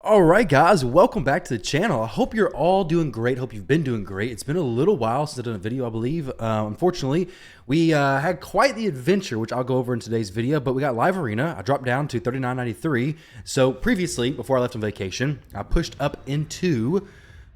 All right, guys, welcome back to the channel. I hope you're all doing great. Hope you've been doing great. It's been a little while since I've done a video, I believe. Unfortunately, we had quite the adventure, which I'll go over in today's video, but we got live arena. I dropped down to 39.93. So previously, before I left on vacation, I pushed up into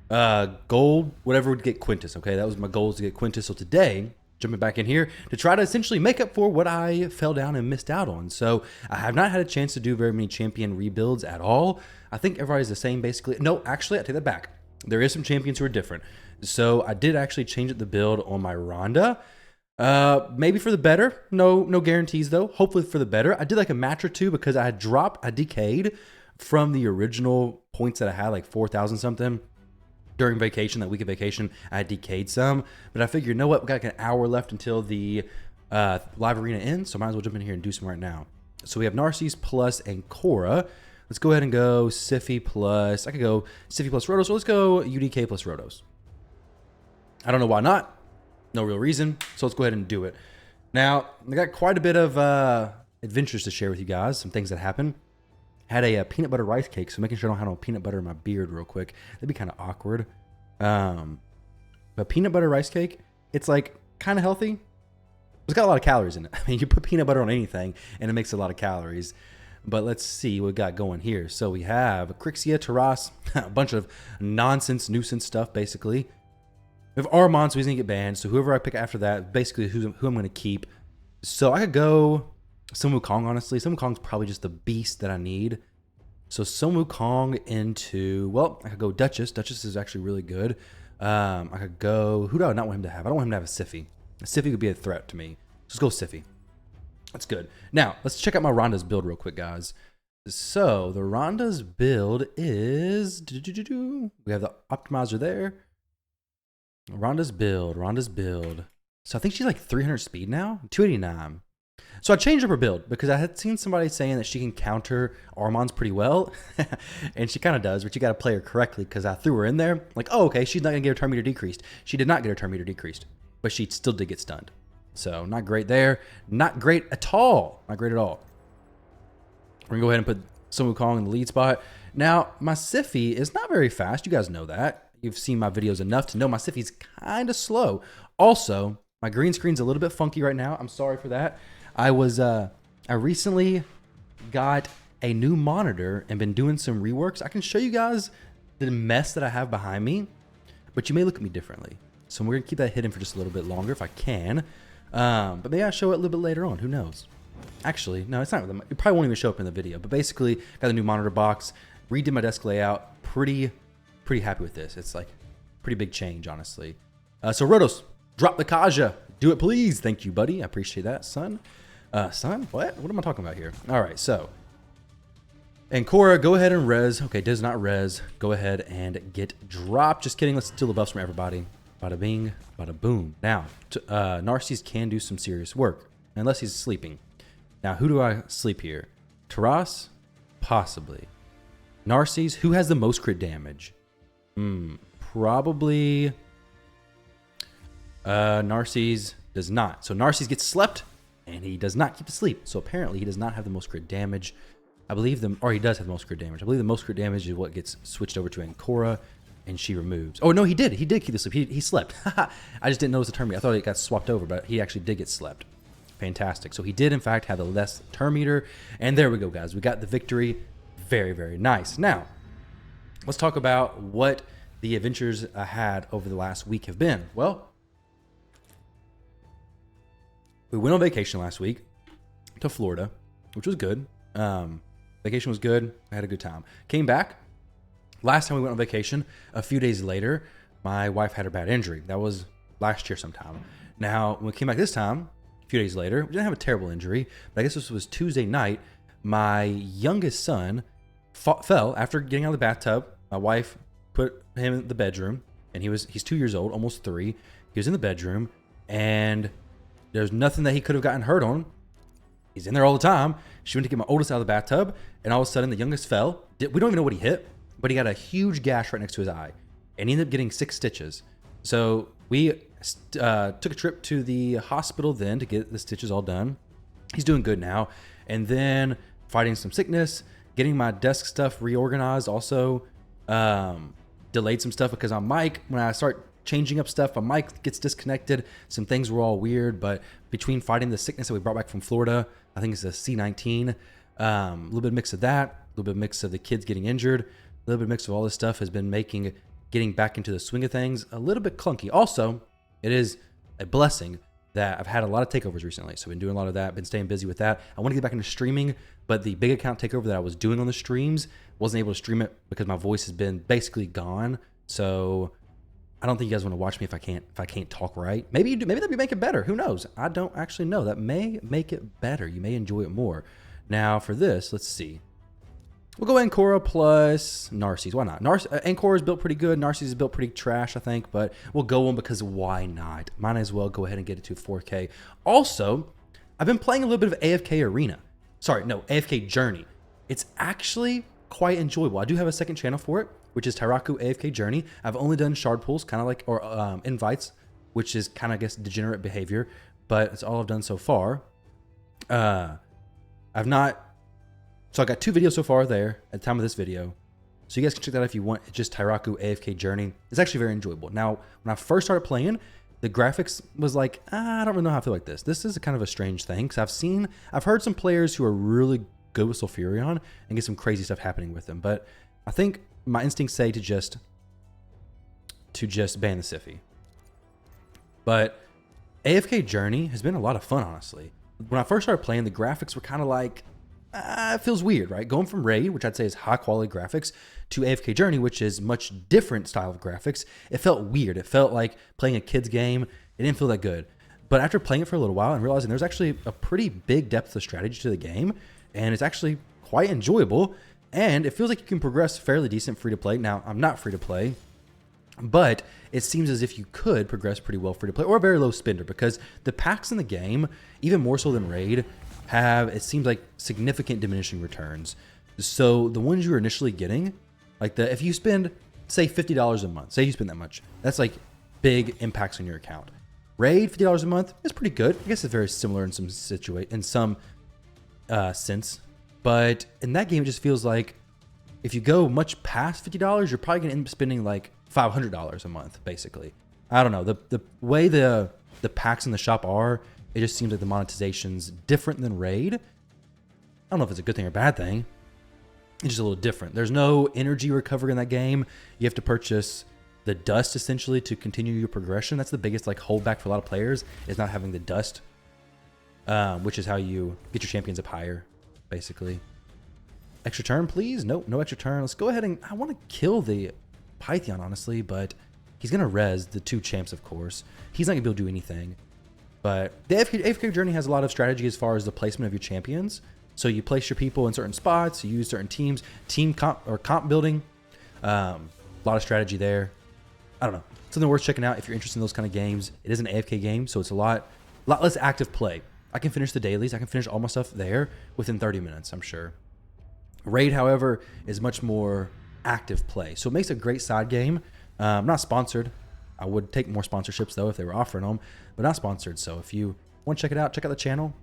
gold, whatever would get Quintus, okay? That was my goal, to get Quintus. So today, jumping back in here to try to essentially make up for what I fell down and missed out on. So I have not had a chance to do very many champion rebuilds at all. I think everybody's the same basically. No, actually, I take that back. There is some champions who are different. So I did actually change up the build on my Rhonda. Maybe for the better. No guarantees though. Hopefully for the better. I did like a match or two because I decayed from the original points that I had, like 4,000 something. During vacation, that week of vacation, I decayed some, but I figured, you know what, we got like an hour left until the live arena ends, so might as well jump in here and do some right now. So we have Narcisse plus Ancora. Let's go ahead and go Siffy plus, I could go Siffy plus Rotos, or let's go UDK plus Rotos. I don't know why not, no real reason, so let's go ahead and do it. Now, I got quite a bit of adventures to share with you guys, some things that happened. Had a peanut butter rice cake, so making sure I don't have no peanut butter in my beard real quick. That'd be kind of awkward. But peanut butter rice cake, it's like kind of healthy. It's got a lot of calories in it. I mean, you put peanut butter on anything, and it makes a lot of calories. But let's see what we got going here. So we have Crixia, Taras, a bunch of nonsense, nuisance stuff, basically. We have Armand, so he's going to get banned. So whoever I pick after that, basically who I'm going to keep. So I could go Sun Wukong, honestly. Sun Wukong's probably just the beast that I need. So Sun Wukong into, well, I could go Duchess. Duchess is actually really good. I could go, who do I not want him to have? I don't want him to have a Siffy. A Siffy could be a threat to me. Let's go Siffy. That's good. Now, let's check out my Rhonda's build real quick, guys. So the Rhonda's build is, we have the optimizer there. Rhonda's build. So I think she's like 300 speed now, 289. So I changed up her build because I had seen somebody saying that she can counter Armands pretty well. And she kind of does, but you got to play her correctly because I threw her in there. Like, oh, okay, she's not going to get her turn meter decreased. She did not get her turn meter decreased, but she still did get stunned. So not great there. Not great at all. Not great at all. We're going to go ahead and put Sun Wukong in the lead spot. Now, my Siffy is not very fast. You guys know that. You've seen my videos enough to know my Siffy's kind of slow. Also, my green screen's a little bit funky right now. I'm sorry for that. I recently got a new monitor and been doing some reworks. I can show you guys the mess that I have behind me, but you may look at me differently. So we're gonna keep that hidden for just a little bit longer if I can. But maybe I'll show it a little bit later on, who knows? Actually, no, it's not, it probably won't even show up in the video, but basically got a new monitor box, redid my desk layout, pretty happy with this. It's like pretty big change, honestly. So Rotos, drop the Kaja, do it please. Thank you, buddy, I appreciate that, son. Son? What am I talking about here? All right, so. Ancora, go ahead and res. Okay, does not res. Go ahead and get dropped. Just kidding, let's steal the buffs from everybody. Bada bing, bada boom. Now, Narcisse can do some serious work, unless he's sleeping. Now, who do I sleep here? Taras? Possibly. Narcisse, who has the most crit damage? Probably. Narcisse does not. So Narcisse gets slept, and he does not keep asleep. So apparently he does not have the most crit damage. I believe or he does have the most crit damage. I believe the most crit damage is what gets switched over to Ancora, and she removes. Oh no, he did keep the sleep. He slept. I just didn't notice the turn meter. I thought it got swapped over, but he actually did get slept. Fantastic. So he did in fact have the less turn meter, and there we go, guys. We got the victory. Very, very nice. Now, let's talk about what the adventures I had over the last week have been. Well, we went on vacation last week to Florida, which was good. Vacation was good. I had a good time. Came back. Last time we went on vacation, a few days later, my wife had a bad injury. That was last year sometime. Now, when we came back this time, a few days later, we didn't have a terrible injury, but I guess this was Tuesday night. My youngest son fell after getting out of the bathtub. My wife put him in the bedroom, and he's 2 years old, almost 3. He was in the bedroom, and there's nothing that he could have gotten hurt on. He's in there all the time. She went to get my oldest out of the bathtub, and all of a sudden the youngest fell. We don't even know what he hit, but he got a huge gash right next to his eye, and he ended up getting 6 stitches. So we took a trip to the hospital then to get the stitches all done. He's doing good now. And then fighting some sickness, Getting my desk stuff reorganized also delayed some stuff because on mic, when I start changing up stuff, my mic gets disconnected. Some things were all weird, but between fighting the sickness that we brought back from Florida, I think it's a C19, a little bit of mix of that, a little bit of mix of the kids getting injured, a little bit of mix of all this stuff has been making getting back into the swing of things a little bit clunky. Also, it is a blessing that I've had a lot of takeovers recently. So I've been doing a lot of that, been staying busy with that. I want to get back into streaming, but the big account takeover that I was doing on the streams, wasn't able to stream it because my voice has been basically gone. So I don't think you guys want to watch me if I can't talk right. Maybe you do, maybe that'd make it better. Who knows? I don't actually know. That may make it better. You may enjoy it more. Now for this, let's see. We'll go Ancora plus Narcisse. Why not? Ancora is built pretty good. Narcisse is built pretty trash, I think, but we'll go one because why not? Might as well go ahead and get it to 4K. Also, I've been playing a little bit of AFK Arena. Sorry, no, AFK Journey. It's actually quite enjoyable. I do have a second channel for it, which is Tyraku AFK Journey. I've only done shard pulls, kind of like, or invites, which is kind of, I guess, degenerate behavior, but it's all I've done so far. So I got 2 videos so far there at the time of this video. So you guys can check that out if you want. It's just Tyraku AFK Journey. It's actually very enjoyable. Now, when I first started playing, the graphics was like, I don't really know how I feel like this. This is a kind of a strange thing because I've heard some players who are really good with Sulfurion and get some crazy stuff happening with them. But I think my instincts say to just ban the Siffy. But AFK Journey has been a lot of fun, honestly. When I first started playing, the graphics were kind of like, it feels weird, right? Going from Raid, which I'd say is high quality graphics, to AFK Journey, which is much different style of graphics. It felt weird. It felt like playing a kid's game. It didn't feel that good. But after playing it for a little while and realizing there's actually a pretty big depth of strategy to the game, and it's actually quite enjoyable, and it feels like you can progress fairly decent free to play. Now, I'm not free to play, but it seems as if you could progress pretty well free to play or a very low spender because the packs in the game, even more so than Raid, have, it seems like, significant diminishing returns. So the ones you're initially getting, like if you spend, say, $50 a month, say you spend that much, that's like big impacts on your account. Raid, $50 a month is pretty good. I guess it's very similar in some sense. But in that game, it just feels like if you go much past $50, you're probably going to end up spending like $500 a month, basically. I don't know. The way the packs in the shop are, it just seems like the monetization's different than Raid. I don't know if it's a good thing or a bad thing. It's just a little different. There's no energy recovery in that game. You have to purchase the dust, essentially, to continue your progression. That's the biggest holdback for a lot of players, is not having the dust, which is how you get your champions up higher, basically. Extra turn, please? Nope, no extra turn. Let's go ahead and... I want to kill the Python, honestly, but he's going to res the 2 champs, of course. He's not going to be able to do anything. But the AFK Journey has a lot of strategy as far as the placement of your champions. So you place your people in certain spots, you use certain teams, comp building. A lot of strategy there. I don't know. Something worth checking out if you're interested in those kind of games. It is an AFK game, so it's a lot less active play. I can finish the dailies. I can finish all my stuff there within 30 minutes, I'm sure. Raid, however, is much more active play. So it makes a great side game. Not sponsored. I would take more sponsorships, though, if they were offering them, but not sponsored. So if you want to check it out, check out the channel.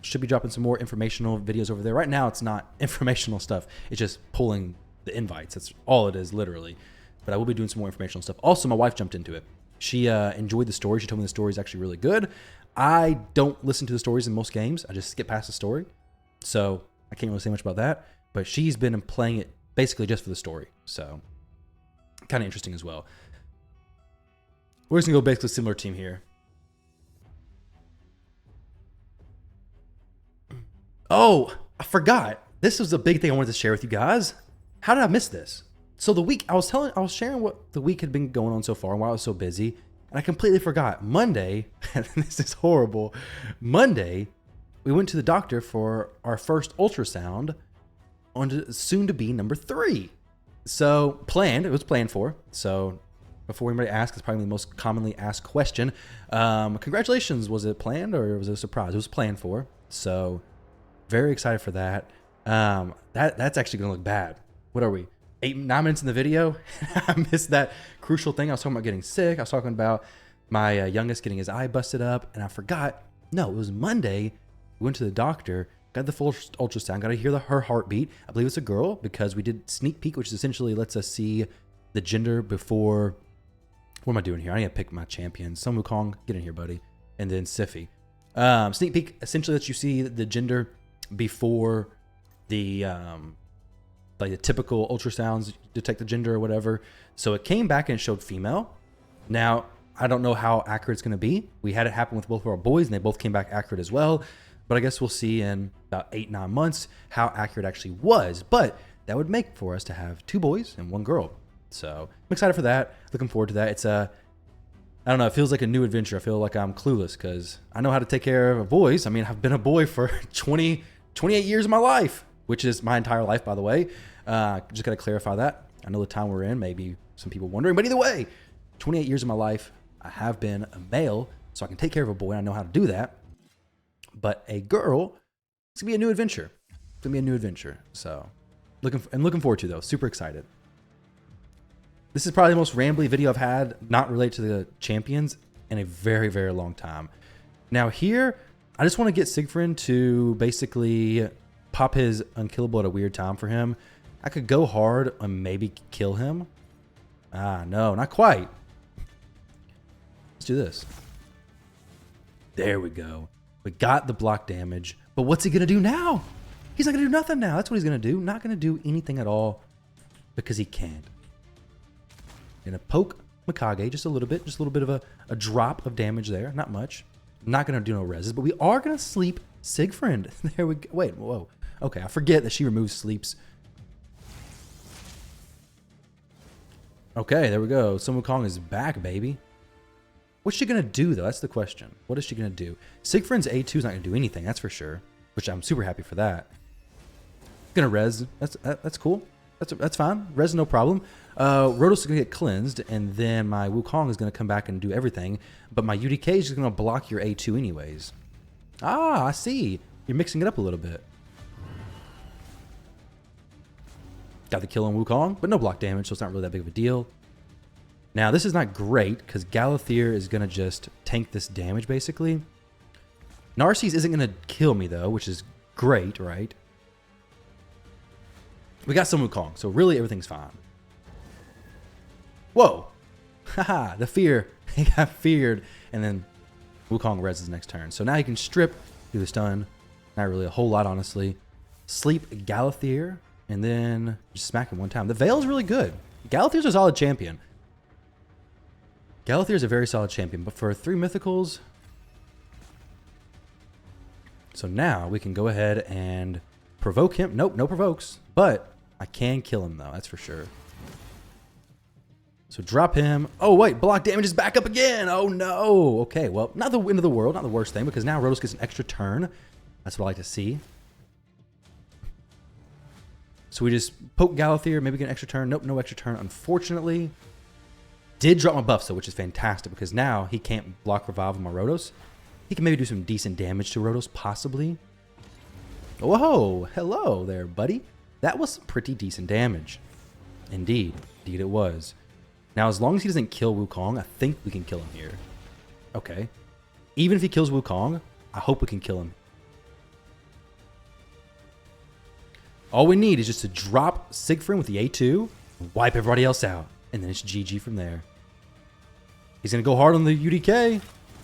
Should be dropping some more informational videos over there. Right now, it's not informational stuff. It's just pulling the invites. That's all it is, literally. But I will be doing some more informational stuff. Also, my wife jumped into it. She enjoyed the story. She told me the story is actually really good. I don't listen to the stories in most games. I just skip past the story. So I can't really say much about that. But she's been playing it basically just for the story. So kind of interesting as well. We're just going to go basically similar team here. Oh, I forgot. This was a big thing I wanted to share with you guys. How did I miss this? So the week, I was sharing what the week had been going on so far and why I was so busy. And I completely forgot. Monday, this is horrible. Monday, we went to the doctor for our first ultrasound on soon to be number 3. So it was planned for. So before anybody asks, it's probably the most commonly asked question. Congratulations. Was it planned or was it a surprise? It was planned for. So very excited for that. That's actually going to look bad. What are we? 9 minutes in the video? I missed that crucial thing. I was talking about getting sick. I was talking about my youngest getting his eye busted up, and I forgot. No, it was Monday. We went to the doctor, Got the full ultrasound. Got to hear her heartbeat. I believe it's a girl because we did sneak peek, which essentially lets us see the gender before. What am I doing here? I need to pick my champions. Sun Wukong, get in here, buddy. And then Sify. Sneak peek essentially lets you see the gender before the like the typical ultrasounds detect the gender or whatever. So it came back and showed female. Now, I don't know how accurate it's going to be. We had it happen with both of our boys, and they both came back accurate as well. But I guess we'll see in about 8-9 months how accurate it actually was. But that would make for us to have 2 boys and 1 girl. So I'm excited for that. Looking forward to that. It's I don't know. It feels like a new adventure. I feel like I'm clueless because I know how to take care of boys. I mean, I've been a boy for 28 years of my life, which is my entire life, by the way. Just got to clarify that. I know the time we're in. Maybe some people wondering, but either way, 28 years of my life, I have been a male, so I can take care of a boy. I know how to do that. But a girl, it's gonna be a new adventure. It's gonna be a new adventure. So, looking forward to, though. Super excited. This is probably the most rambly video I've had, not related to the champions, in a very, very long time. Now here, I just want to get Siegfried to basically pop his unkillable at a weird time for him. I could go hard and maybe kill him. No, not quite. Let's do this. There we go. We got the block damage, but what's he going to do now? He's not going to do nothing now. That's what he's going to do. Not going to do anything at all because he can't. Going to poke Mikage just a little bit of a drop of damage there. Not much. Not going to do no reses, but we are going to sleep Siegfried. There we go. Wait, whoa. Okay, I forget that she removes sleeps. Okay, there we go. Sun Wukong is back, baby. What's she going to do, though? That's the question. What is she going to do? Siegfried's A2 is not going to do anything, that's for sure. Which I'm super happy for that. Going to res. That's cool. That's fine. Res, no problem. Rotos is going to get cleansed, and then my Wukong is going to come back and do everything. But my UDK is just going to block your A2 anyways. Ah, I see. You're mixing it up a little bit. Got the kill on Wukong, but no block damage, so it's not really that big of a deal. Now, this is not great, because Galathier is going to just tank this damage, basically. Narcisse isn't going to kill me, though, which is great, right? We got some Wukong, so really everything's fine. Whoa! Haha, the fear. He got feared, and then Wukong reses next turn. So now he can strip, do the stun. Not really a whole lot, honestly. Sleep Galathier, and then just smack him one time. The Veil is really good. Galathier's a solid champion. Galathier is a very solid champion, but for 3 mythicals... So now we can go ahead and provoke him. Nope, no provokes. But I can kill him, though. That's for sure. So drop him. Oh, wait. Block damage is back up again. Oh, no. Okay, well, not the end of the world. Not the worst thing, because now Rotos gets an extra turn. That's what I like to see. So we just poke Galathier. Maybe get an extra turn. Nope, no extra turn, unfortunately. Did drop my buff, though, which is fantastic, because now he can't block revive with my Rotos. He can maybe do some decent damage to Rotos, possibly. Whoa, hello there, buddy. That was some pretty decent damage. Indeed. Indeed it was. Now, as long as he doesn't kill Wukong, I think we can kill him here. Okay. Even if he kills Wukong, I hope we can kill him. All we need is just to drop Siegfried with the A2, wipe everybody else out, and then it's GG from there. He's going to go hard on the UDK.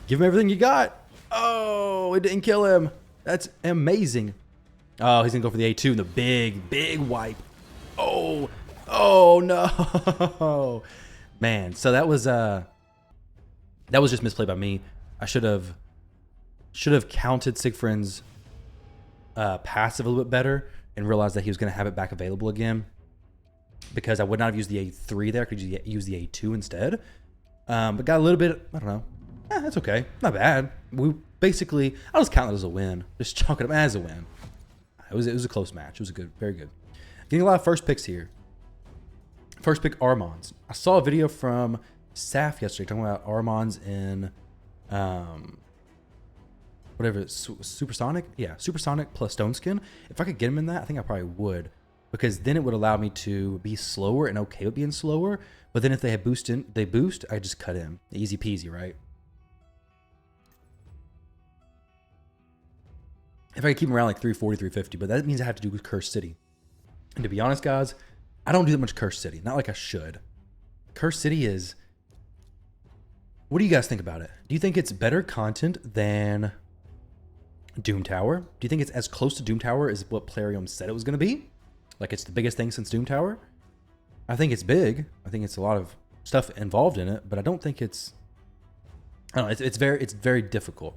Give him everything you got. Oh, it didn't kill him. That's amazing. Oh, he's going to go for the A2 and the big wipe. Oh, no. Man, so that was just misplayed by me. I should have counted Siegfried's passive a little bit better and realized that he was going to have it back available again, because I would not have used the A3 there. I could use the A2 instead. But got a little bit, I don't know. That's okay. Not bad. We basically, I'll just count that as a win. Just chalk it up as a win. It was a close match. It was a good, very good. Getting a lot of first picks here. First pick, Armands. I saw a video from Saf yesterday talking about Armands in, whatever, Supersonic? Yeah, Supersonic plus Stone Skin. If I could get him in that, I think I probably would. Because then it would allow me to be slower and okay with being slower. But then if they boost, I just cut in. Easy peasy, right? if I could keep him around like 340, 350, but that means I have to do with Cursed City. And to be honest, guys, I don't do that much Cursed City. Not like I should. Cursed City is... What do you guys think about it? Do you think it's better content than Doom Tower? Do you think it's as close to Doom Tower as what Plarium said it was going to be? Like it's the biggest thing since Doom Tower? I think it's big. I think it's a lot of stuff involved in it, but I don't think it's... I don't know. It's very difficult.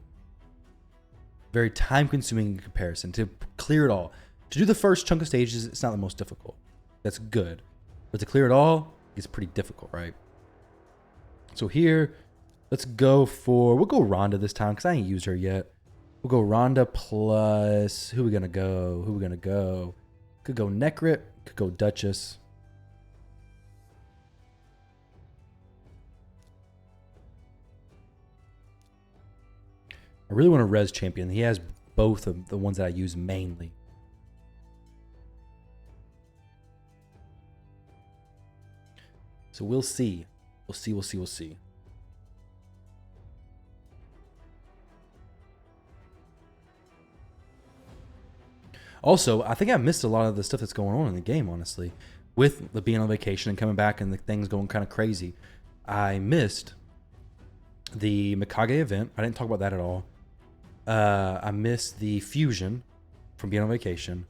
Very time-consuming in comparison to clear it all. To do the first chunk of stages, it's not the most difficult. That's good. But to clear it all, it's pretty difficult, right? So here, let's go for... We'll go Rhonda this time because I ain't used her yet. We'll go Rhonda plus... Who we gonna go? Who we gonna go? Could go Necrit. Could go Duchess. I really want to res champion. He has both of the ones that I use mainly. So we'll see. We'll see. Also, I think I missed a lot of the stuff that's going on in the game, honestly. With the being on vacation and coming back and the things going kind of crazy. I missed the Mikage event. I didn't talk about that at all. I missed the fusion from being on vacation.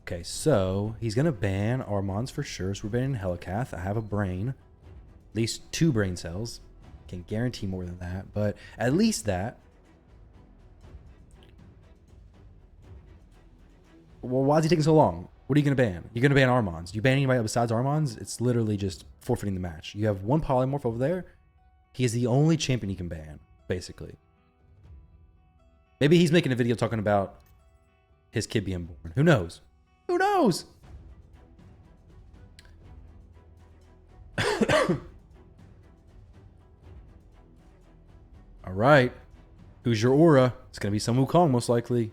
Okay, so he's going to ban Armons for sure. So we're banning Helicath. I have a brain. At least 2 brain cells. Can't guarantee more than that, but at least that. Well, why is he taking so long? What are you going to ban? You're going to ban Armons. You ban anybody besides Armons, it's literally just forfeiting the match. You have one polymorph over there. He is the only champion you can ban, basically. Maybe he's making a video talking about his kid being born. Who knows? Who knows? All right. Who's your aura? It's going to be some Wukong, most likely.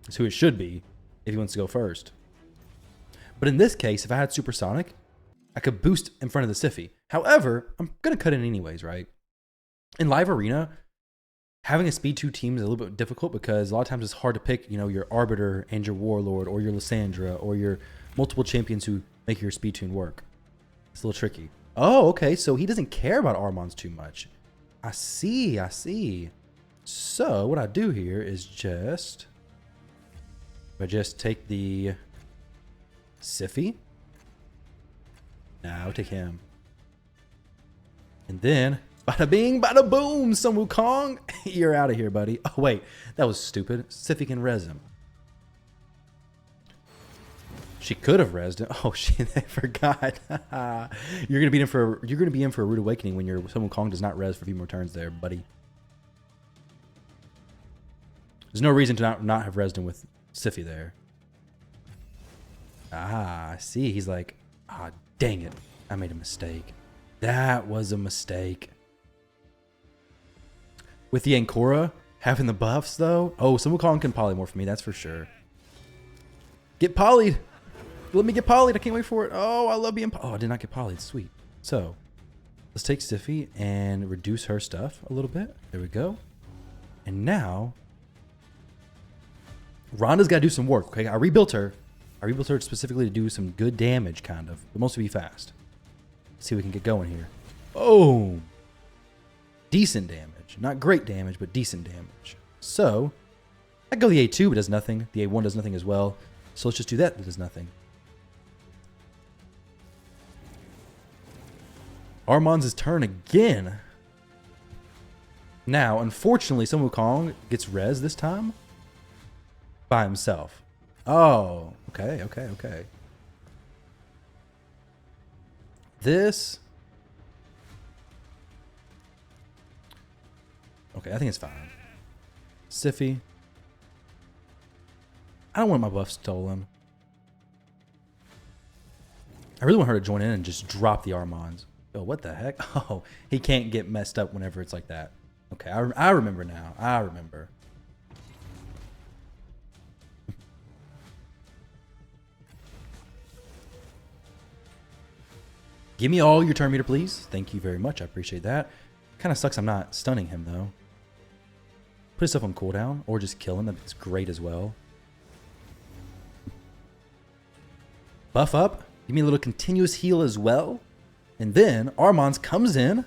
That's who it should be if he wants to go first. But in this case, if I had Supersonic, I could boost in front of the Siphi. However, I'm going to cut in anyways, right? In Live Arena, having a Speed 2 team is a little bit difficult because a lot of times it's hard to pick, you know, your Arbiter and your Warlord or your Lysandra or your multiple champions who make your Speed Tune work. It's a little tricky. Oh, okay, so he doesn't care about Armons too much. I see. So what I do here is just... I just take the Siphi. Now take him. And then, bada bing, bada boom, Sun Wukong. You're out of here, buddy. Oh, wait. That was stupid. Siphi can res him. She could have resed him. Oh, shit. I forgot. You're going to be in for a Rude Awakening when your Sun Wukong does not res for a few more turns there, buddy. There's no reason to not have resed him with Siphi there. I see. He's like, dang it. I made a mistake. That was a mistake. With the Ancora having the buffs, though. Oh, Sun Wukong can polymorph for me. That's for sure. Get polyed. Let me get polyed. I can't wait for it. Oh, I love being I did not get polyed. Sweet. So, let's take Siphi and reduce her stuff a little bit. There we go. And now... Rhonda's got to do some work, okay? I rebuilt her. Specifically to do some good damage, kind of. But mostly be fast. Let's see if we can get going here. Oh! Decent damage. Not great damage, but decent damage. So, I go the A2, but does nothing. The A1 does nothing as well. So let's just do that. It does nothing. Armons' turn again. Now, unfortunately, Sun Wukong gets res this time. By himself. Oh, okay. This... Okay, I think it's fine. Siphi. I don't want my buff stolen. I really want her to join in and just drop the Armons. Oh, what the heck? Oh, he can't get messed up whenever it's like that. Okay, I remember now. I remember. Give me all your turn meter, please. Thank you very much. I appreciate that. Kind of sucks I'm not stunning him, though. Put himself on cooldown or just kill him. That's great as well. Buff up. Give me a little continuous heal as well. And then Armand's comes in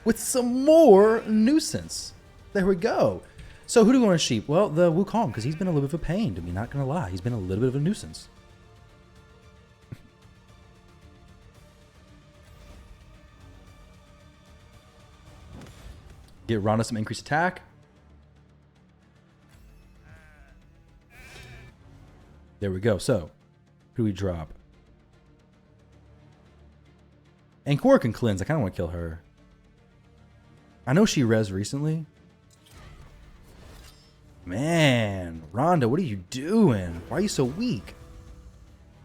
with some more nuisance. There we go. So who do we want to sheep? Well, the Wukong, because he's been a little bit of a pain to me, not going to lie. He's been a little bit of a nuisance. Get Ronda some increased attack. There we go. So, who do we drop? Ancora can cleanse. I kind of want to kill her. I know she res recently. Man, Ronda, what are you doing? Why are you so weak?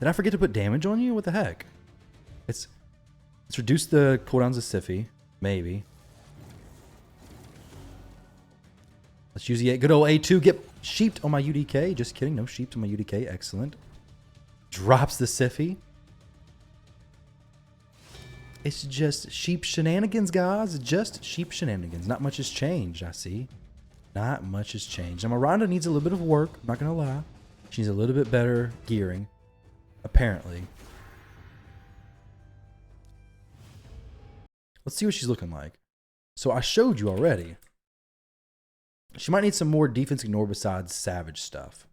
Did I forget to put damage on you? What the heck? Let's reduce the cooldowns of Siphi. Maybe. Let's use the good old A2. Get sheeped on my UDK. Just kidding. No sheeped on my UDK. Excellent. Drops the Siphi. It's just sheep shenanigans, guys. Just sheep shenanigans. Not much has changed, I see. Not much has changed. Now, Miranda needs a little bit of work. I'm not going to lie. She needs a little bit better gearing. Apparently. Let's see what she's looking like. So I showed you already. She might need some more defense ignore besides savage stuff.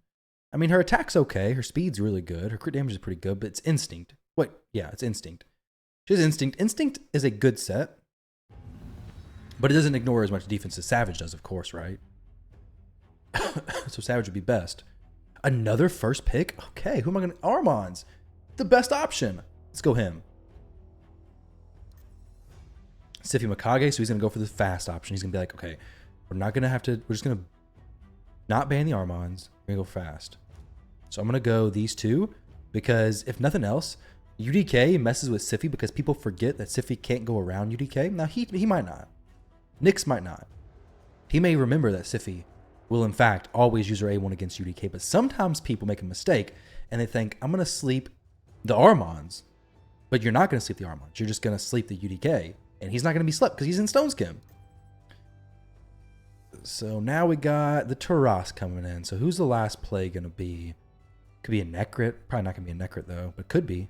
I mean, her attack's okay. Her speed's really good. Her crit damage is pretty good, but it's instinct. Wait, yeah, it's instinct. She has instinct. Instinct is a good set, but it doesn't ignore as much defense as savage does, of course, right? So savage would be best. Another first pick? Okay, who am I going to... Armand's the best option. Let's go him. Siphi Mikage, so he's going to go for the fast option. He's going to be like, okay, we're not going to have to... We're just going to not ban the Armands. We're going to go fast. So I'm going to go these two because if nothing else, UDK messes with Siphi because people forget that Siphi can't go around UDK. Now, he might not. Nyx might not. He may remember that Siphi will, in fact, always use her A1 against UDK, but sometimes people make a mistake and they think, I'm going to sleep the Armands, but you're not going to sleep the Armands. You're just going to sleep the UDK, and he's not going to be slept because he's in Stone Skim. So now we got the Taras coming in. So who's the last play going to be? Could be a Necrit. Probably not going to be a Necrit, though, but could be.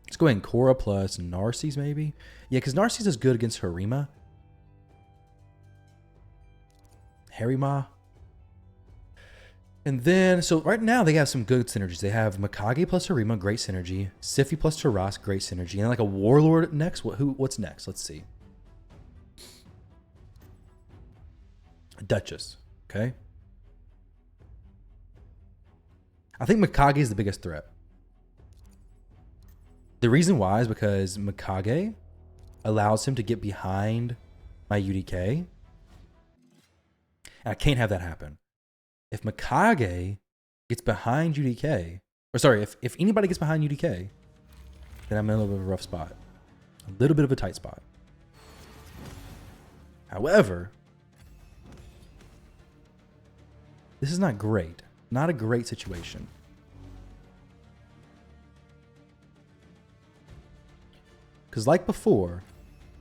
Let's go ahead and Korra plus Narcisse, maybe. Yeah, because Narcisse is good against Harima. Harima. And then, so right now they have some good synergies. They have Mikage plus Harima, great synergy. Siphi plus Taras, great synergy. And like a Warlord next. What's next? Let's see. Duchess. Okay. I think Mikage is the biggest threat. The reason why is because Mikage allows him to get behind my UDK. And I can't have that happen. If Mikage gets behind UDK, or sorry, if anybody gets behind UDK, then I'm in a little bit of a rough spot. A little bit of a tight spot. However, this is not great. Not a great situation. Because like before,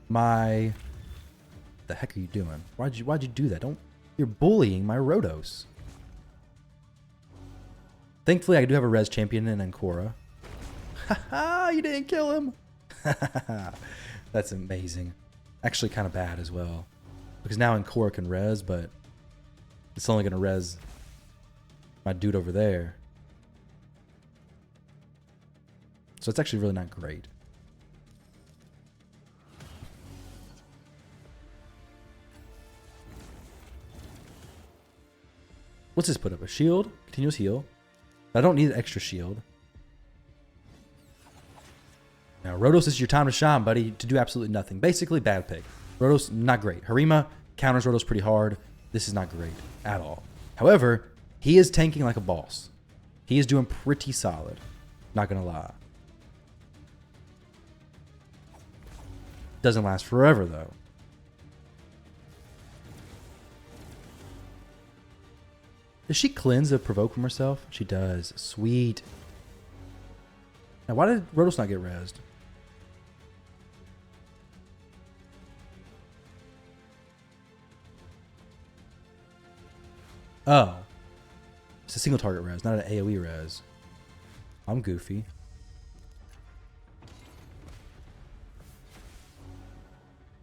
the heck are you doing? Why'd you do that? You're bullying my Rotos. Thankfully, I do have a res champion in Ancora. Haha, you didn't kill him. That's amazing. Actually kind of bad as well. Because now Ancora can res, but it's only going to res my dude over there. So it's actually really not great. What's this put up? A shield? Continuous heal. But I don't need an extra shield. Now, Rotos, this is your time to shine, buddy, to do absolutely nothing. Basically, bad pick. Rotos, not great. Harima counters Rotos pretty hard. This is not great at all. However, he is tanking like a boss. He is doing pretty solid. Not going to lie. Doesn't last forever, though. Does she cleanse a provoke from herself? She does. Sweet. Now, why did Rotos not get rezzed? Oh. It's a single target res, not an AoE res. I'm goofy.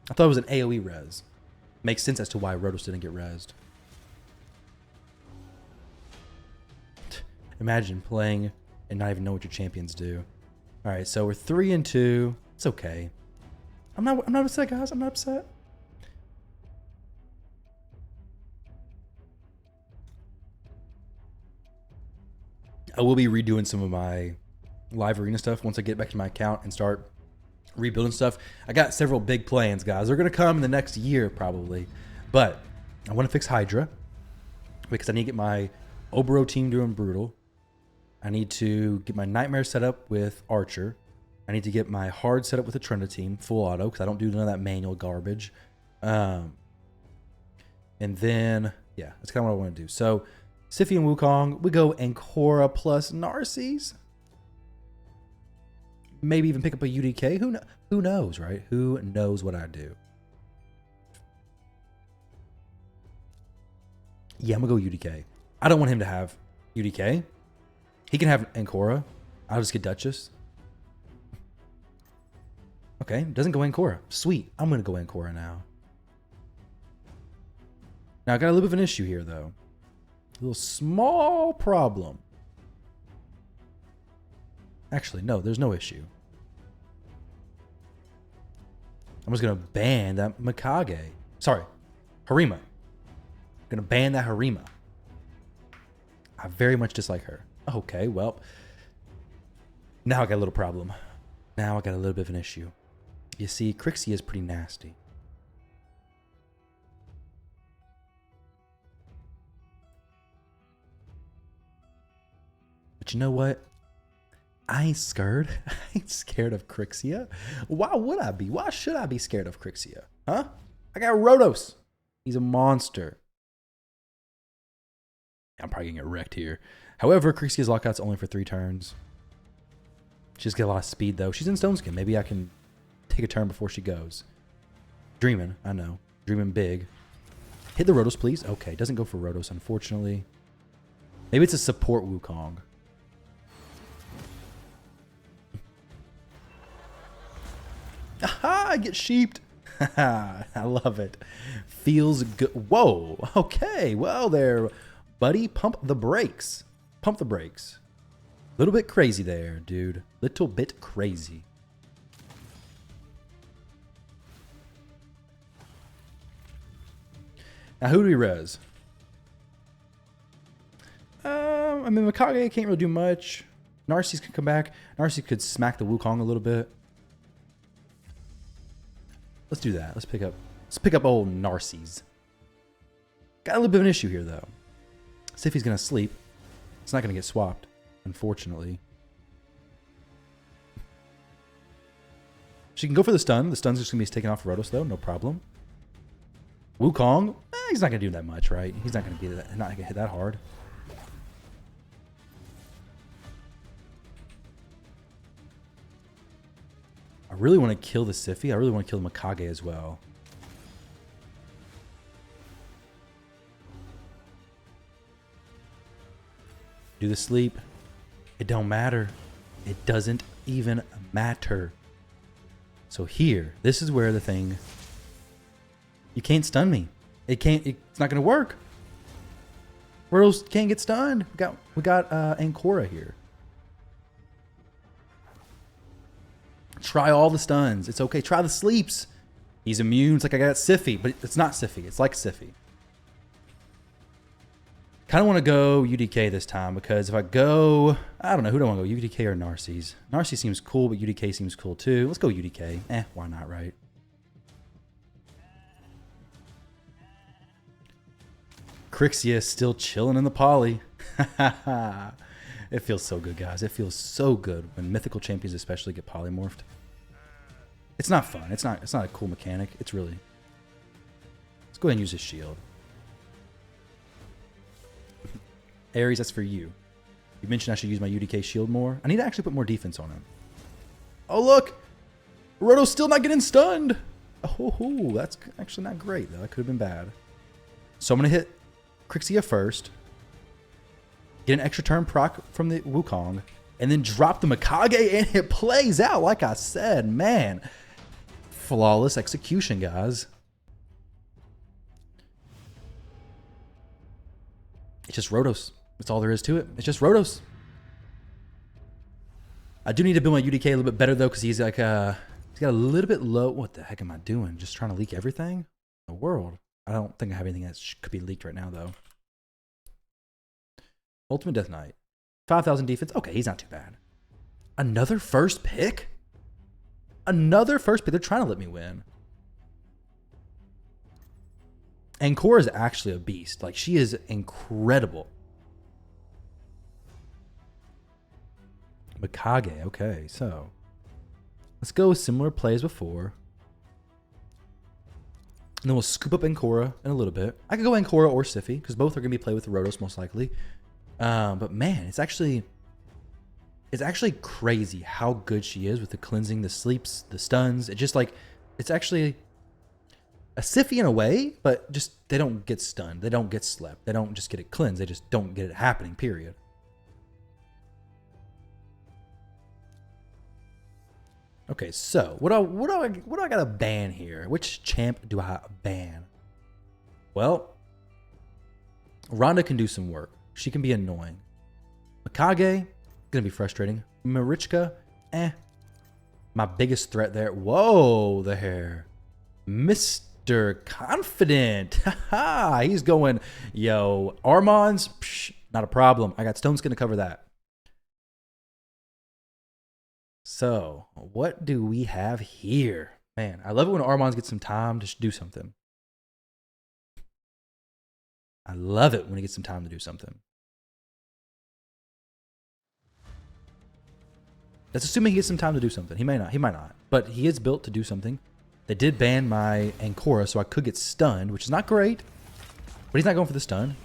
I thought it was an AoE res. Makes sense as to why Rotos didn't get resed. Imagine playing and not even know what your champions do. All right, so we're 3-2. It's okay. I'm not upset, guys. I'm not upset. I will be redoing some of my live arena stuff once I get back to my account and start rebuilding stuff. I got several big plans, guys. They're going to come in the next year probably. But I want to fix Hydra because I need to get my Obero team doing Brutal. I need to get my Nightmare set up with Archer. I need to get my Hard set up with the Trenda team, full auto, because I don't do none of that manual garbage. And then, yeah, that's kind of what I want to do. So, Siphi and Wukong, we go Ancora plus Narcisse. Maybe even pick up a UDK. Who knows, right? Who knows what I do? Yeah, I'm going to go UDK. I don't want him to have UDK. He can have Ancora. I'll just get Duchess. Okay, doesn't go Ancora. Sweet. I'm going to go Ancora now. Now, I got a little bit of an issue here, though. A little small problem. Actually, no, there's no issue. I'm just going to ban that Mikage. Sorry, Harima. I'm going to ban that Harima. I very much dislike her. Okay, well, now I got a little problem. Now I got a little bit of an issue. You see, Crixie is pretty nasty. But you know what? I ain't scared. I ain't scared of Crixia. Why would I be? Why should I be scared of Crixia? Huh? I got Rotos. He's a monster. I'm probably gonna get wrecked here. However, Crixia's lockout's only for 3 turns. She just get a lot of speed though. She's in Stone Skin. Maybe I can take a turn before she goes. Dreaming, I know. Dreaming big. Hit the Rotos, please. Okay, doesn't go for Rotos, unfortunately. Maybe it's a support Wukong. Aha! I get sheeped. I love it. Feels good. Whoa. Okay. Well, there, buddy. Pump the brakes. Pump the brakes. A little bit crazy there, dude. Little bit crazy. Now, who do we res? I mean, Mikage can't really do much. Narcisse can come back. Narcisse could smack the Wukong a little bit. Let's do that. Let's pick up old Narcisse. Got a little bit of an issue here, though. Siphi's going to sleep. It's not going to get swapped, unfortunately. She can go for the stun. The stun's just going to be taken off Rotos, though. No problem. Wukong, he's not going to do that much, right? He's not going to be that, not going to hit that hard. I really want to kill the Siphi. I really want to kill the Mikage as well. Do the sleep. It don't matter. It doesn't even matter. So here, this is where the thing... You can't stun me. It's not going to work. Rotos can't get stunned. We got Ancora here. Try all the stuns. It's okay. Try the sleeps. He's immune. It's like I got Siphi, but it's not Siphi. It's like Siphi. Kind of want to go UDK this time because if I go... I don't know. Who do I want to go? UDK or Narcisse? Narcisse seems cool, but UDK seems cool too. Let's go UDK. Why not, right? Crixia is still chilling in the poly. It feels so good, guys. It feels so good when mythical champions especially get polymorphed. It's not fun. It's not a cool mechanic. It's really... Let's go ahead and use his shield. Ares, that's for you. You mentioned I should use my UDK shield more. I need to actually put more defense on him. Oh, look! Roto's still not getting stunned! Oh, that's actually not great, though. That could have been bad. So I'm going to hit Crixia first, get an extra turn proc from the Wukong, and then drop the Mikage, and it plays out like I said, man. Flawless execution, guys. It's just Rotos. That's all there is to it. It's just Rotos. I do need to build my UDK a little bit better, though, because he's like, he's got a little bit low. What the heck am I doing? Just trying to leak everything? In the world. I don't think I have anything that could be leaked right now, though. Ultimate Death Knight. 5,000 defense. Okay, he's not too bad. Another first pick? Another first pick. They're trying to let me win. And Cora is actually a beast. Like, she is incredible. Mikage. Okay, so let's go with similar play as before. And then we'll scoop up Ancora in a little bit. I could go Ancora or Siphi, because both are going to be played with Rotos most likely. But man, it's actually crazy how good she is with the cleansing, the sleeps, the stuns. It just like, it's actually a Siphi in a way, but just they don't get stunned. They don't get slept. They don't just get it cleansed. They just don't get it happening, period. Okay, so what do I got to ban here? Which champ do I ban? Well, Rhonda can do some work. She can be annoying. Mikage, gonna be frustrating. Marichka, my biggest threat there. Whoa, there. Mr. Confident. Haha, he's going, yo, Armons, psh, not a problem. I got Stone Skin to cover that. So, what do we have here? Man, I love it when Armons get some time to do something. I love it when he gets some time to do something. That's assuming he gets some time to do something. He may not. He might not. But he is built to do something. They did ban my Ancora, so I could get stunned, which is not great. But he's not going for the stun.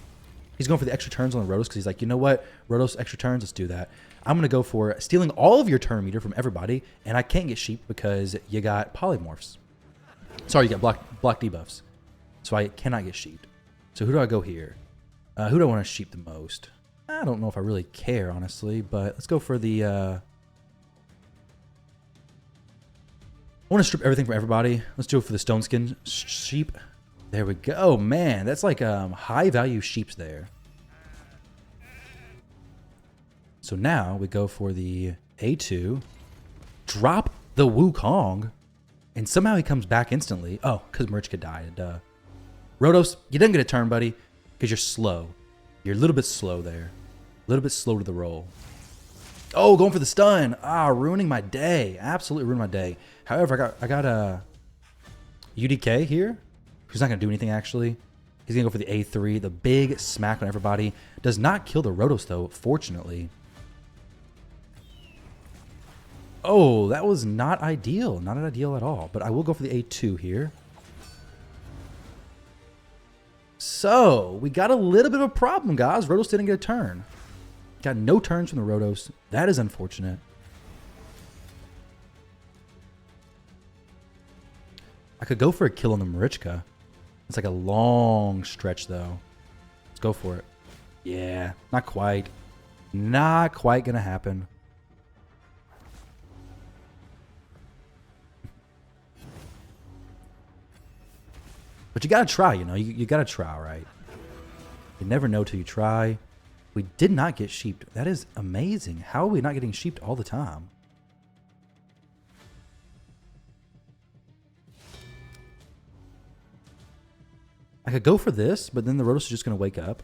He's going for the extra turns on the Rotos because he's like, you know what? Rotos extra turns, let's do that. I'm going to go for stealing all of your turn meter from everybody, and I can't get sheep because you got polymorphs. Sorry, you got block debuffs. So I cannot get sheep. So who do I go here? Who do I want to sheep the most? I don't know if I really care, honestly, but let's go for the... I want to strip everything from everybody. Let's do it for the Stone Skin sheep. There we go. Man, that's like high value sheeps there. So now we go for the A2. Drop the Wukong. And somehow he comes back instantly. Oh, because Marichka died. Rotos, you didn't get a turn, buddy, because you're slow. You're a little bit slow there. A little bit slow to the roll. Oh, going for the stun. Ah, ruining my day. Absolutely ruining my day. However, I got a UDK here. Who's not going to do anything, actually. He's going to go for the A3. The big smack on everybody. Does not kill the Rotos, though, fortunately. Oh, that was not ideal. Not ideal at all. But I will go for the A2 here. So, we got a little bit of a problem, guys. Rotos didn't get a turn. Got no turns from the Rotos. That is unfortunate. I could go for a kill on the Marichka. It's like a long stretch, though. Let's go for it. Yeah, not quite. Not quite going to happen. But you got to try, you know. You got to try, right? You never know till you try. We did not get sheeped. That is amazing. How are we not getting sheeped all the time? I could go for this, but then the Rotos is just going to wake up.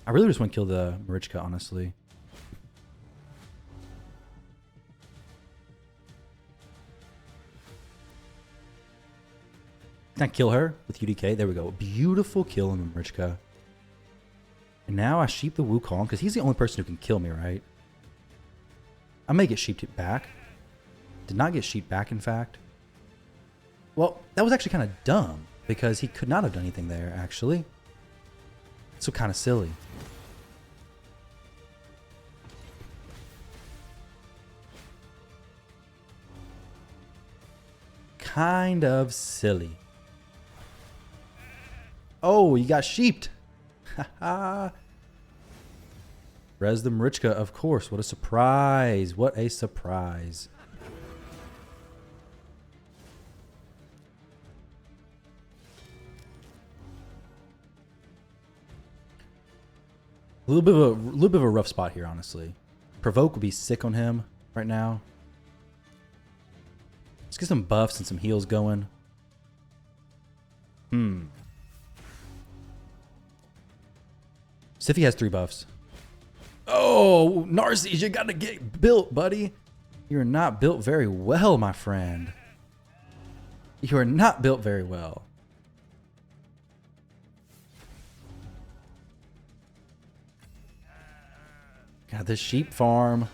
I really just want to kill the Marichka, honestly. Can I kill her with UDK? There we go. Beautiful kill on the Marichka. And now I sheep the Wukong, because he's the only person who can kill me, right? I may get sheeped back. Did not get sheeped back, in fact. Well, that was actually kind of dumb, because he could not have done anything there, actually. So kind of silly. Kind of silly. Oh, you got sheeped. Haha. Res the Marichka, of course. What a surprise. What a surprise. A little bit of a rough spot here, honestly. Provoke would be sick on him right now. Let's get some buffs and some heals going. Sify has 3 buffs. Oh, Narcies, you gotta get built, buddy. You're not built very well, my friend. You are not built very well. Got this sheep farm.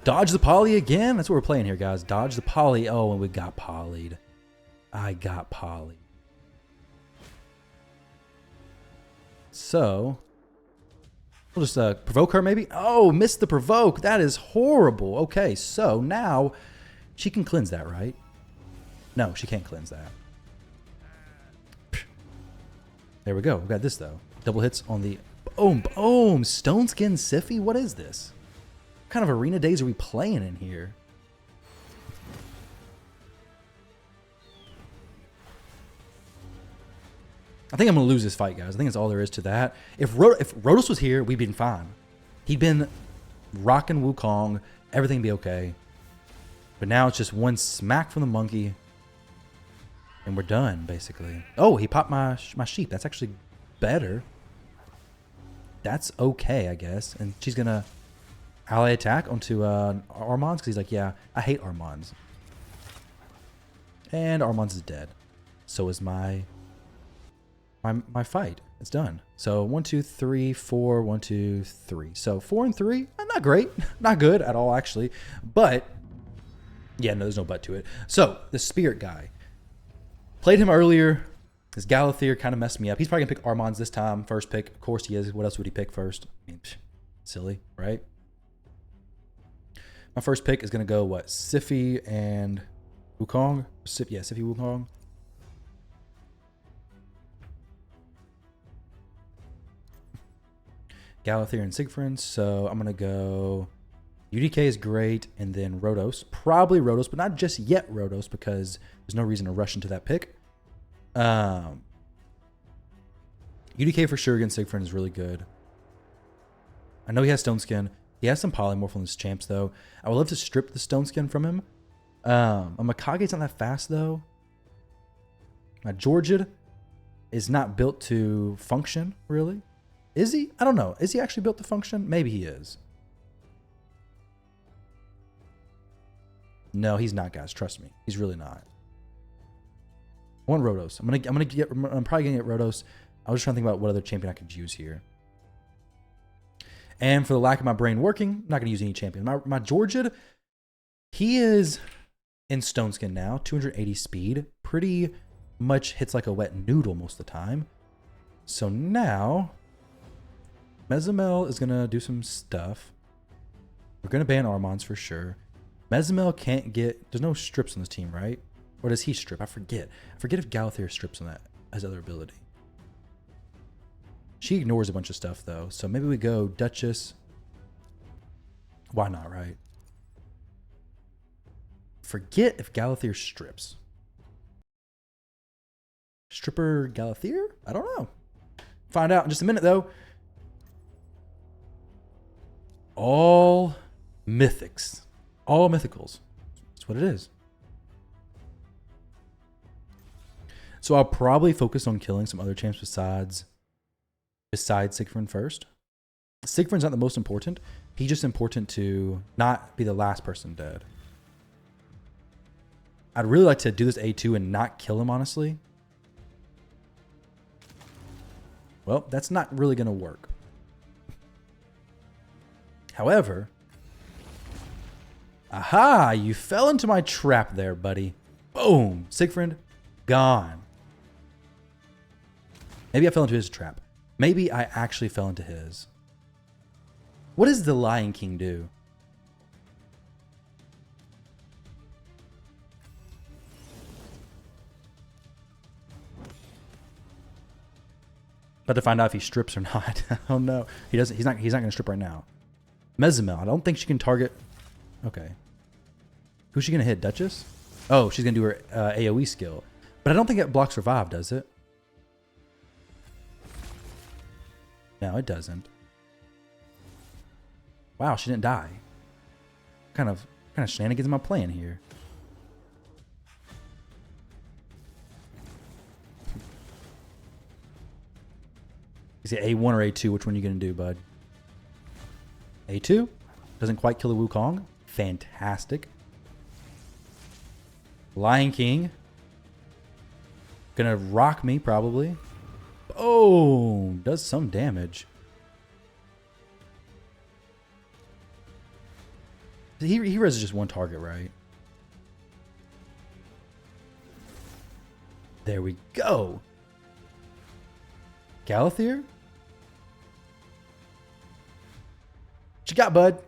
Dodge the poly again? That's what we're playing here, guys. Dodge the poly. Oh, and we got polyed. I got poly. So, we'll just provoke her maybe. Oh, missed the provoke. That is horrible. Okay, so now she can cleanse that, right? No, she can't cleanse that. There we go. We got this, though. Double hits on the... Boom, boom. Stone Skin Sify? What is this? What kind of arena days are we playing in here? I think I'm going to lose this fight, guys. I think that's all there is to that. If Rotos was here, we'd been fine. He'd been rocking Wukong. Everything would be okay. But now it's just one smack from the monkey. And we're done, basically. Oh, he popped my sheep. That's actually better. That's okay, I guess. And she's going to ally attack onto Armand's. Because he's like, yeah, I hate Armand's. And Armand's is dead. So is my fight. It's done. So 1, 2, 3, 4, 1, 2, 3. So 4 and 3, not great, not good at all actually. But yeah, no, there's no but to it. So the spirit guy, played him earlier. His Galathier kind of messed me up. He's probably gonna pick Armand's this time. First pick, of course he is. What else would he pick first? I mean, silly, right? My first pick is gonna go what? Sify and Wukong. Yeah, Sify Wukong. Galathier and Siegfried. So I'm going to go UDK is great, and then Rotos. Probably Rotos, but not just yet Rotos because there's no reason to rush into that pick. UDK for sure against Siegfried is really good. I know he has Stone Skin. He has some polymorph on his champs, though. I would love to strip the Stone Skin from him. Makage's not that fast, though. My Georgid is not built to function, really. Is he? I don't know. Is he actually built to function? Maybe he is. No, he's not, guys. Trust me. He's really not. I want Rotos. I'm probably gonna get Rotos. I was just trying to think about what other champion I could use here. And for the lack of my brain working, I'm not gonna use any champion. My Georgid, he is in Stone Skin now, 280 speed. Pretty much hits like a wet noodle most of the time. So now Mezimel is going to do some stuff. We're going to ban Armand's for sure. Mezimel can't get... There's no strips on this team, right? Or does he strip? I forget. I forget if Galathier strips on that as other ability. She ignores a bunch of stuff, though. So maybe we go Duchess. Why not, right? Forget if Galathier strips. Stripper Galathier? I don't know. Find out in just a minute, though. All mythics. All mythicals. That's what it is. So I'll probably focus on killing some other champs besides Siegfried first. Siegfried's not the most important. He's just important to not be the last person dead. I'd really like to do this A2 and not kill him, honestly. Well, that's not really going to work. However, aha, you fell into my trap there, buddy. Boom, Siegfried, gone. Maybe I fell into his trap. Maybe I actually fell into his. What does the Lion King do? About to find out if he strips or not. Oh no, he doesn't. He's not going to strip right now. Mezimel. I don't think she can target. Okay. Who's she going to hit? Duchess? Oh, she's going to do her AoE skill. But I don't think it blocks revive, does it? No, it doesn't. Wow, she didn't die. What kind of shenanigans am I playing here? Is it A1 or A2? Which one are you going to do, bud? A2? Doesn't quite kill the Wukong. Fantastic. Lion King. Gonna rock me, probably. Oh, does some damage. He reses just one target, right? There we go. Galathier? What you got, bud?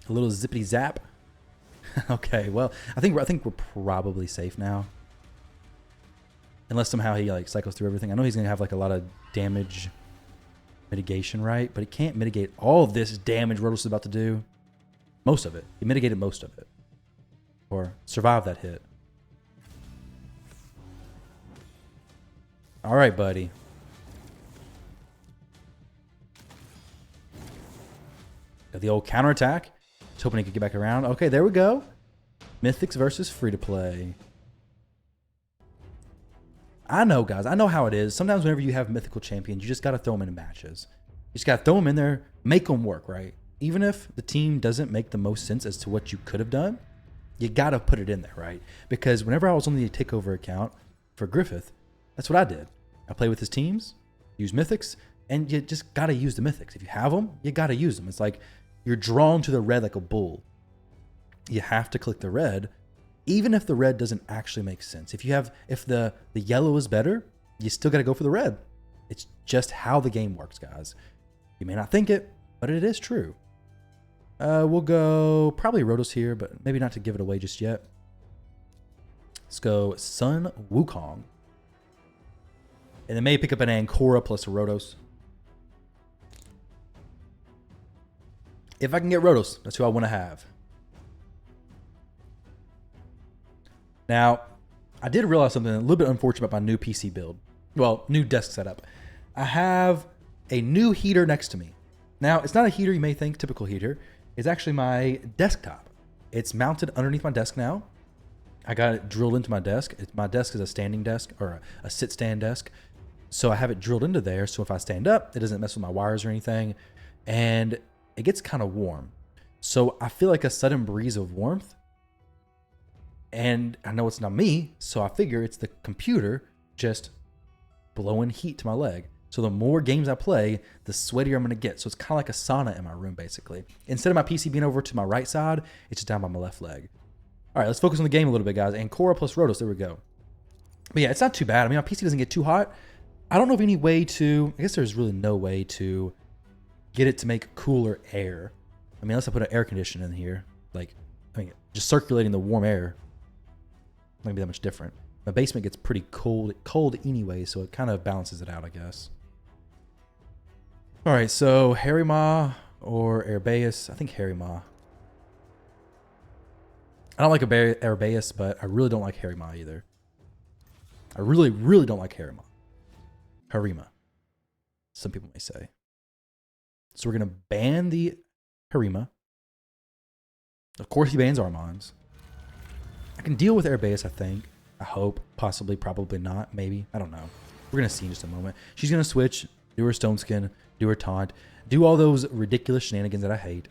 A little zippity zap. Okay, well, I think we're probably safe now. Unless somehow he like cycles through everything. I know he's gonna have like a lot of damage mitigation, right? But he can't mitigate all of this damage Rotos is about to do. Most of it. He mitigated most of it. Or survived that hit. All right, buddy. Got the old counterattack. Just hoping he could get back around. Okay, there we go. Mythics versus free-to-play. I know, guys. I know how it is. Sometimes whenever you have mythical champions, you just got to throw them in matches. You just got to throw them in there, make them work, right? Even if the team doesn't make the most sense as to what you could have done, you got to put it in there, right? Because whenever I was on the takeover account for Griffith, that's what I did. I played with his teams, use mythics, and you just got to use the mythics. If you have them, you got to use them. It's like you're drawn to the red like a bull. You have to click the red, even if the red doesn't actually make sense. If the yellow is better, you still got to go for the red. It's just how the game works, guys. You may not think it, but it is true. We'll go probably Rotos here, but maybe not to give it away just yet. Let's go Sun Wukong. And then maybe pick up an Ancora plus a Rotos. If I can get Rotos, that's who I want to have. Now, I did realize something a little bit unfortunate about my new PC build. Well, new desk setup. I have a new heater next to me. Now, it's not a heater you may think, typical heater. It's actually my desktop. It's mounted underneath my desk now. I got it drilled into my desk. My desk is a standing desk or a sit-stand desk. So I have it drilled into there. So if I stand up, it doesn't mess with my wires or anything. And it gets kind of warm. So I feel like a sudden breeze of warmth. And I know it's not me, so I figure it's the computer just blowing heat to my leg. So the more games I play, the sweatier I'm going to get. So it's kind of like a sauna in my room, basically. Instead of my PC being over to my right side, it's just down by my left leg. All right, let's focus on the game a little bit, guys. Ancora plus Rotos, there we go. But yeah, it's not too bad. I mean, my PC doesn't get too hot. I don't know of any way to, I guess there's really no way to get it to make cooler air. I mean, unless I put an air conditioner in here. Like, I mean, just circulating the warm air. Not gonna be that much different. My basement gets pretty cold anyway, so it kind of balances it out, I guess. All right, so Harima or Herbaeus. I think Harima. I don't like Herbaeus, but I really don't like Harima either. I really, really don't like Harima. Harima, some people may say. So we're gonna ban the Harima. Of course, he bans Armands. I can deal with Herbaeus, I think. I hope. Possibly, probably not. Maybe. I don't know. We're going to see in just a moment. She's going to switch, do her Stone Skin, do her Taunt, do all those ridiculous shenanigans that I hate.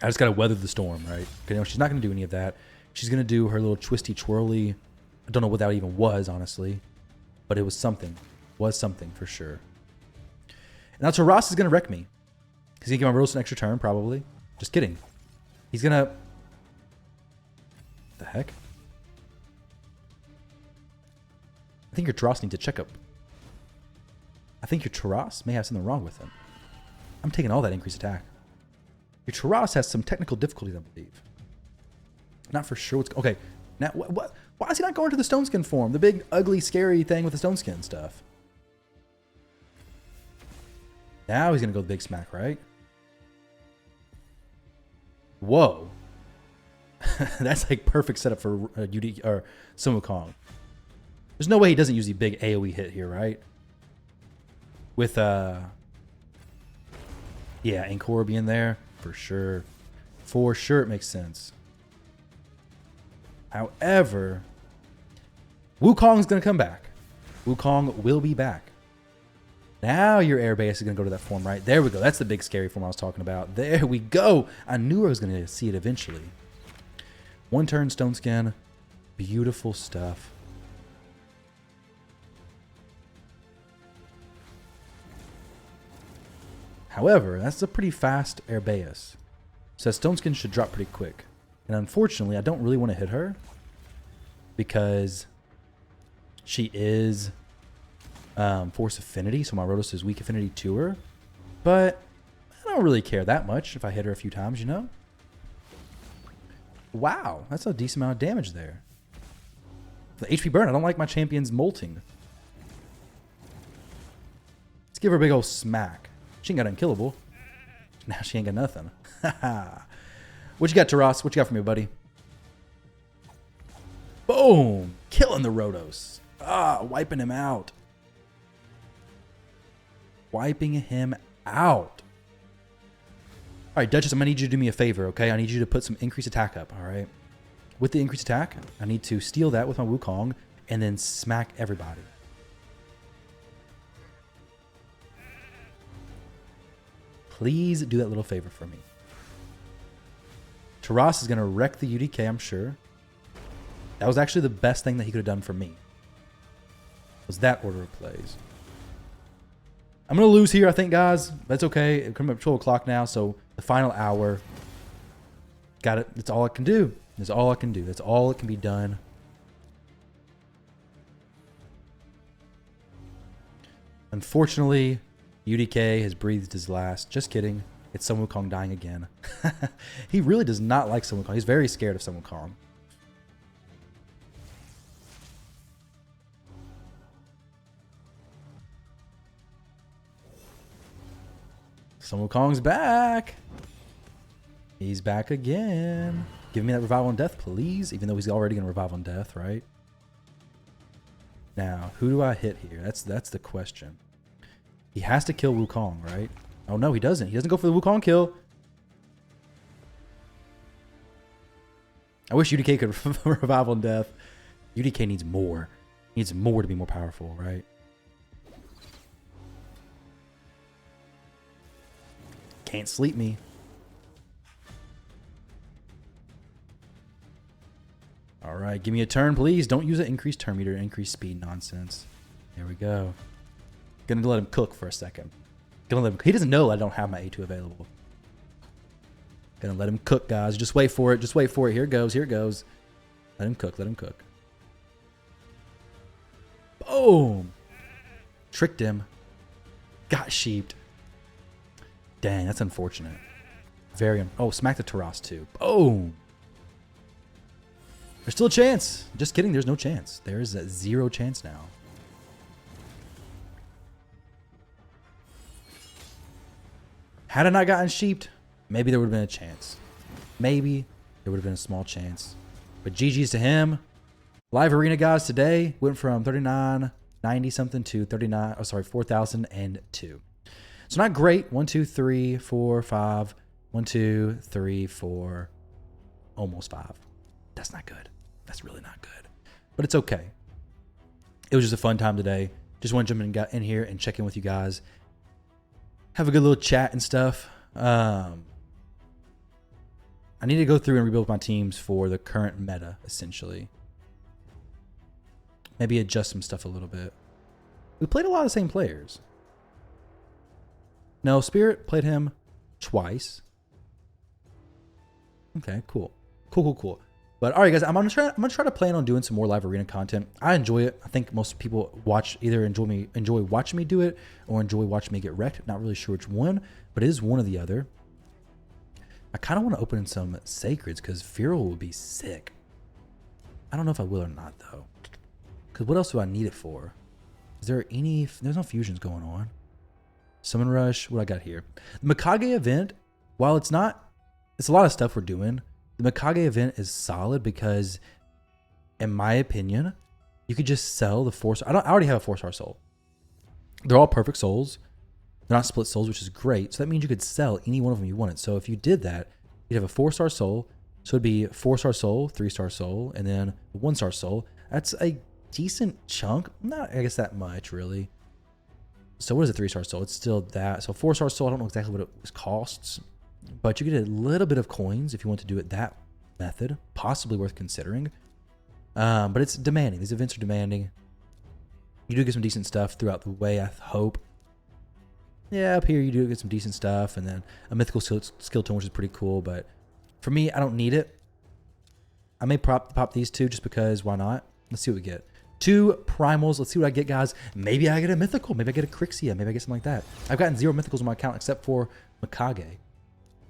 I just got to weather the storm, right? Because, you know, she's not going to do any of that. She's going to do her little twisty, twirly. I don't know what that even was, honestly. But it was something. Was something, for sure. Now, Taras is going to wreck me. He's going to give my Rotos an extra turn, probably. Just kidding. He's going to... The heck? I think your Taras needs a checkup. I think your Taras may have something wrong with him. I'm taking all that increased attack. Your Taras has some technical difficulties, I believe. Not for sure what's... Okay. Now, Why is he not going to the stone skin form? The big, ugly, scary thing with the stone skin stuff. Now he's going to go the big smack, right? Whoa. That's like perfect setup for UD or Sun Wukong. There's no way he doesn't use the big AoE hit here, right? With yeah, Encore being there for sure. For sure, it makes sense. However, Wukong's gonna come back. Wukong will be back. Now your air base is gonna go to that form, right? There we go. That's the big scary form I was talking about. There we go. I knew I was gonna see it eventually. One turn stone skin. Beautiful stuff. However, that's a pretty fast Airbeus. So stone skin should drop pretty quick. And unfortunately, I don't really want to hit her because she is Force Affinity, so my Rotos is weak affinity to her. But I don't really care that much if I hit her a few times, you know? Wow, that's a decent amount of damage there. The HP burn, I don't like my champions molting. Let's give her a big old smack. She ain't got unkillable. Now she ain't got nothing. What you got, Taras? What you got for me, buddy? Boom! Killing the Rotos. Ah, wiping him out. Wiping him out. All right, Duchess, I'm going to need you to do me a favor, okay? I need you to put some increased attack up, all right? With the increased attack, I need to steal that with my Wukong and then smack everybody. Please do that little favor for me. Taras is going to wreck the UDK, I'm sure. That was actually the best thing that he could have done for me. Was that order of plays. I'm going to lose here, I think, guys. That's okay. It's coming up 12 o'clock now, so the final hour. Got it. That's all I can do. That's all I can do. That's all that can be done. Unfortunately, UDK has breathed his last. Just kidding. It's Sun Wukong dying again. He really does not like Sun Wukong. He's very scared of Sun Wukong. Sun Wukong's back. He's back again. Give me that revival on death, please. Even though he's already going to revive on death, right? Now, who do I hit here? That's the question. He has to kill Wukong, right? Oh, no, he doesn't. He doesn't go for the Wukong kill. I wish UDK could revive on death. UDK needs more. He needs more to be more powerful, right? Can't sleep me. All right, give me a turn, please. Don't use an increased turn meter, increased speed nonsense. There we go. Gonna let him cook for a second. Gonna let him. He doesn't know I don't have my A2 available. Gonna let him cook, guys. Just wait for it. Just wait for it. Here it goes. Here it goes. Let him cook. Let him cook. Boom. Tricked him. Got sheeped. Dang, that's unfortunate. Very. Oh, smack the Taras too. Boom. There's still a chance. Just kidding. There's no chance. There is a 0 chance now. Had I not gotten sheeped, maybe there would have been a chance. Maybe there would have been a small chance. But GG's to him. Live arena guys today went from 3990 something to 4002. So not great. 1, 2, 3, 4, 5. 1, 2, 3, 4. Almost 5. That's not good. That's really not good. But it's okay. It was just a fun time today. Just want to jump in here and check in with you guys. Have a good little chat and stuff. I need to go through and rebuild my teams for the current meta, essentially. Maybe adjust some stuff a little bit. We played a lot of the same players. No, Spirit played him twice. Okay, cool. Cool. But all right, guys, I'm gonna try to plan on doing some more live arena content. I enjoy it. I think most people either enjoy watching me do it or enjoy watching me get wrecked. Not really sure which one, but it is one or the other. I kind of want to open in some sacreds because Feral would be sick. I don't know if I will or not, though. Because what else do I need it for? Is there any... There's no fusions going on. Summon Rush. What I got here? The Mikage event, while it's not... It's a lot of stuff we're doing. The Mikage event is solid because, in my opinion, you could just sell the 4-star... I already have a 4-star soul. They're all perfect souls. They're not split souls, which is great. So that means you could sell any one of them you wanted. So if you did that, you'd have a 4-star soul. So it'd be 4-star soul, 3-star soul, and then a 1-star soul. That's a decent chunk. Not, I guess, that much, really. So what is a 3-star soul? It's still that. So 4-star soul, I don't know exactly what it costs. But you get a little bit of coins if you want to do it that method. Possibly worth considering. But it's demanding. These events are demanding. You do get some decent stuff throughout the way, I hope. Yeah, up here you do get some decent stuff. And then a mythical skill tone, which is pretty cool. But for me, I don't need it. I may pop these two just because why not? Let's see what we get. 2 primals. Let's see what I get, guys. Maybe I get a mythical. Maybe I get a Crixia. Maybe I get something like that. I've gotten 0 mythicals on my account except for Mikage.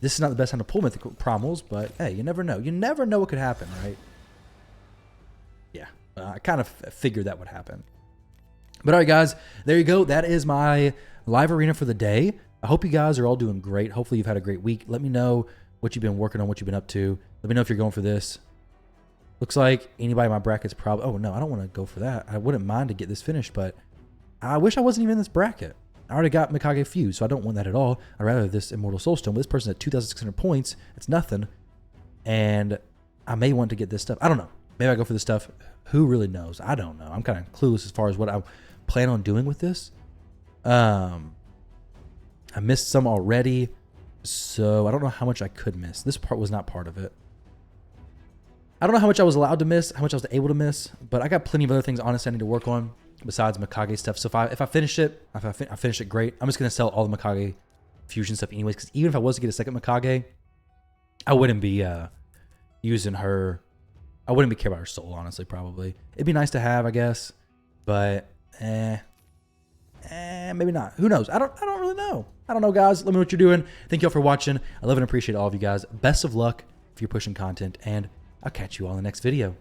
This is not the best time to pull mythical primals, but hey, you never know. You never know what could happen, right? Yeah, I kind of figured that would happen. But all right, guys, there you go. That is my live arena for the day. I hope you guys are all doing great. Hopefully you've had a great week. Let me know what you've been working on, what you've been up to. Let me know if you're going for this. Looks like anybody in my bracket's probably... Oh, no, I don't want to go for that. I wouldn't mind to get this finished, but I wish I wasn't even in this bracket. I already got Mikage Fuse, so I don't want that at all. I'd rather this Immortal Soulstone. But this person's at 2,600 points. It's nothing. And I may want to get this stuff. I don't know. Maybe I go for this stuff. Who really knows? I don't know. I'm kind of clueless as far as what I plan on doing with this. I missed some already, so I don't know how much I could miss. This part was not part of it. I don't know how much I was allowed to miss, how much I was able to miss, but I got plenty of other things, honestly, I need to work on besides Mikage stuff. So if I finish it, I finish it great. I'm just going to sell all the Mikage fusion stuff anyways, because even if I was to get a second Mikage, I wouldn't be using her. I wouldn't be care about her soul, honestly, probably. It'd be nice to have, I guess, but maybe not. Who knows? I don't really know. I don't know, guys. Let me know what you're doing. Thank you all for watching. I love and appreciate all of you guys. Best of luck if you're pushing content, and I'll catch you all in the next video.